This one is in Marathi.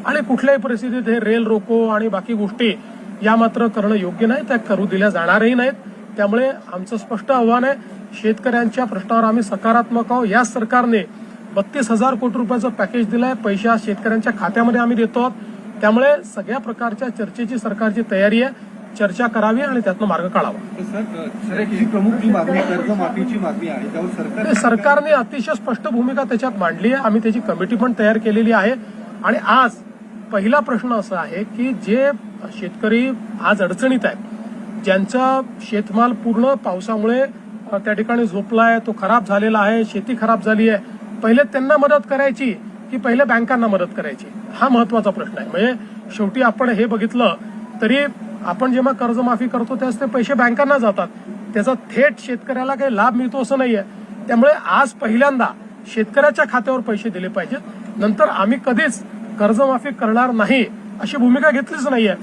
आणि कुठल्याही परिस्थितीत हे रेल रोको आणि बाकी गोष्टी या मात्र करणं योग्य नाही, त्या करू दिल्या जाणारही नाहीत. त्यामुळे आमचं स्पष्ट आव्हान आहे, शेतकऱ्यांच्या प्रश्नावर आम्ही सकारात्मक आहोत. या सरकारने 32,000 कोटी रुपयाचं पॅकेज दिलंय, पैसा शेतकऱ्यांच्या खात्यामध्ये आम्ही देतो आहोत. त्यामुळे सगळ्या प्रकारच्या चर्चेची सरकारची तयारी आहे. चर्चा करावी आणि त्यातनं मार्ग काढावा. सर एक प्रमुख जी मागणी कर्जमाफीची मागणी आहे त्यावर सरकारने अतिशय स्पष्ट भूमिका त्याच्यात मांडली आहे. आम्ही त्याची कमिटी पण तयार केलेली आहे. आणि आज पहिला प्रश्न असा आहे की जे शेतकरी आज अडचणीत आहेत, ज्यांचा शेतमाल पूर्ण पावसामुळे त्या ठिकाणी झोपलाय, तो खराब झालेला आहे, शेती खराब झाली आहे, पहिले त्यांना मदत करायची की पहिले बँकांना मदत करायची, हा महत्वाचा प्रश्न आहे. म्हणजे शेवटी आपण हे बघितलं तरी आपण जेव्हा कर्जमाफी करतो त्यावेळेस ते पैसे बँकांना जातात, त्याचा थेट शेतकऱ्याला काही लाभ मिळतो असं नाहीये. त्यामुळे आज पहिल्यांदा शेतकऱ्याच्या खात्यावर पैसे दिले पाहिजेत. नंतर आम्ही कधीच कर्जमाफी करणार नाही अशी भूमिका घेतलीच नाहीये.